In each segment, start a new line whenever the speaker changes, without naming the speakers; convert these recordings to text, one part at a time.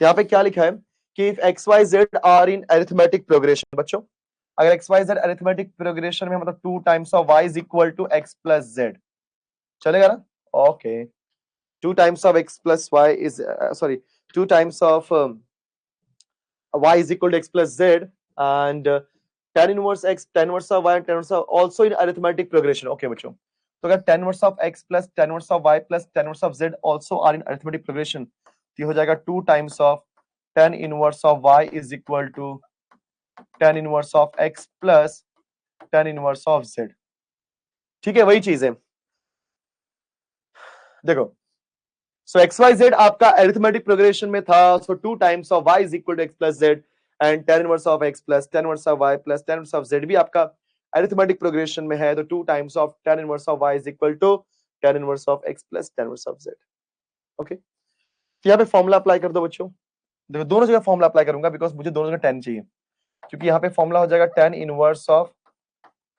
तो यहाँ पे क्या लिखा है कि if X Y Z are in arithmetic progression, बच्चों अगर X Y Z arithmetic progression में मतलब 2 times of Y is equal to X plus Z, चलेगा ना? Okay, 2 times of X plus Y is sorry 2 times of y is equal to x plus z and tan inverse x, tan inverse of y and tan inverse of also in arithmetic progression. Okay बच्चों, तो अगर tan inverse of x plus tan inverse of y plus tan inverse of z also are in arithmetic progression, तो ये हो जाएगा 2 times of tan inverse of y is equal to tan inverse of x plus tan inverse of z. ठीक है, वही चीज है। देखो, सो एक्स वाई जेड आपका अरिथमेटिक प्रोग्रेशन में था, सो 2 times of y is equal to x plus z and tan inverse of x plus tan inverse of y plus tan inverse of z भी आपका अरिथमेटिक प्रोग्रेशन में है, तो 2 times of tan inverse of y is equal to tan inverse of x plus tan inverse of z। Okay, तो यहाँ पे formula apply कर दो बच्चों। देखो दोनों जगह फॉर्मूला अप्लाई करूंगा बिकॉज मुझे दोनों जगह tan चाहिए, क्योंकि यहाँ पे फॉर्मूला हो जाएगा tan inverse of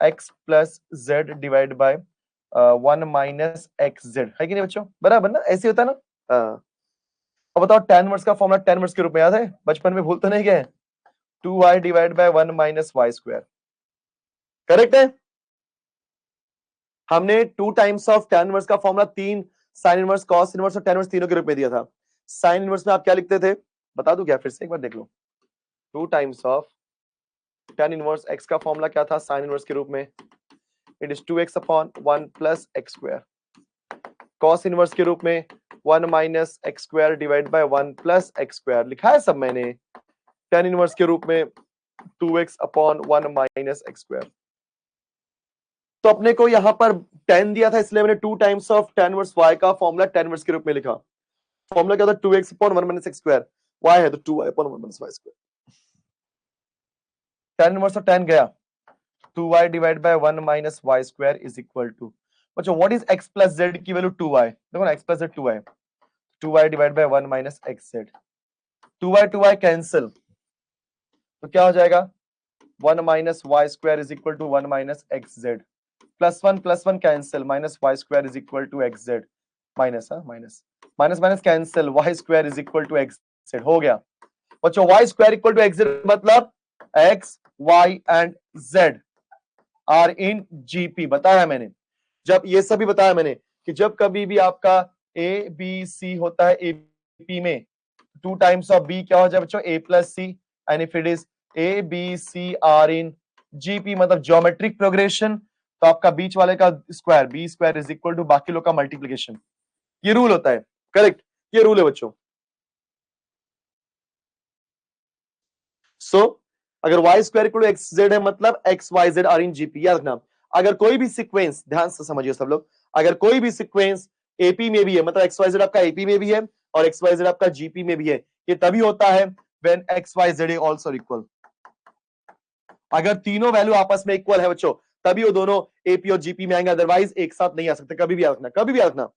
x plus z divide by 1 minus x Z, है कि नहीं बच्चों? बराबर ना, ऐसे होता है ना? हाँ। अब बताओ tan इनवर्स का फॉर्मूला tan इनवर्स के रूप में याद है? बचपन में भूल तो नहीं गए? 2y divide by 1 minus Y square, correct है? हमने 2 टाइम्स ऑफ tan इनवर्स का formula 3 sin inverse, cos inverse और tan इनवर्स तीनों के रूप में दिया था। sin इनवर्स में आप क्या लिखते थे, बता दूं क्या? फिर से एक बार देख लो। 2 times of tan inverse x का फॉर्मूला क्या था sin इनवर्स के रूप में? It is 2x upon 1 plus x square. cos inverse के रूप में 1 minus x square divide by 1 plus x square लिखा है सब मैंने। tan इनवर्स के रूप में 2x upon 1 minus x square. तो अपने को यहां पर tan दिया था, इसलिए मैंने 2 times of tan inverse y का फॉर्मूला tan इनवर्स के रूप में लिखा। फॉर्मूला क्या था? 2x upon 1 minus x square, y है तो 2y upon 1 minus Y square. tan inverse और tan गया, 2y divide by 1 minus Y square is equal to, बच्चों what is x plus z की वैल्यू? 2y। देखो ना, x plus z 2y, 2y divide by 1 minus x z. 2y cancel, तो क्या हो जाएगा? 1 minus Y square is equal to 1 minus x z, plus one cancel, minus Y square is equal to x z, minus minus minus minus cancel, y square is equal to x z. हो गया बच्चों, y square equal to x z मतलब x y and z are in GP. बताया मैंने, जब ये सभी बताया मैंने कि जब कभी भी आपका ए बी सी होता है एपी में, 2 टाइम्स ऑफ बी क्या हो जाए बच्चों? A plus C, and if it is A B C are in GP मतलब ज्योमेट्रिक प्रोग्रेशन, तो आपका बीच वाले का square B square is equal to बाकी लोग का मल्टीप्लीकेशन। ये रूल होता है, करेक्ट? ये रूल है बच्चों। सो अगर Y square equal to x Z है मतलब x Y Z are in GP. याद रखना, अगर कोई भी सीक्वेंस, ध्यान से समझिए सब लोग, अगर कोई भी सीक्वेंस एपी में भी है मतलब एक्स वाई जेड आपका एपी में भी है और एक्स वाई जेड आपका जीपी में भी है, ये तभी होता है when X Y Z is also equal. अगर तीनों वैल्यू आपस में इक्वल है बच्चों, तभी वो दोनों एपी और जीपी में आएंगे, अदरवाइज एक साथ नहीं आ सकते। कभी भी याद रखना, कभी भी याद रखना।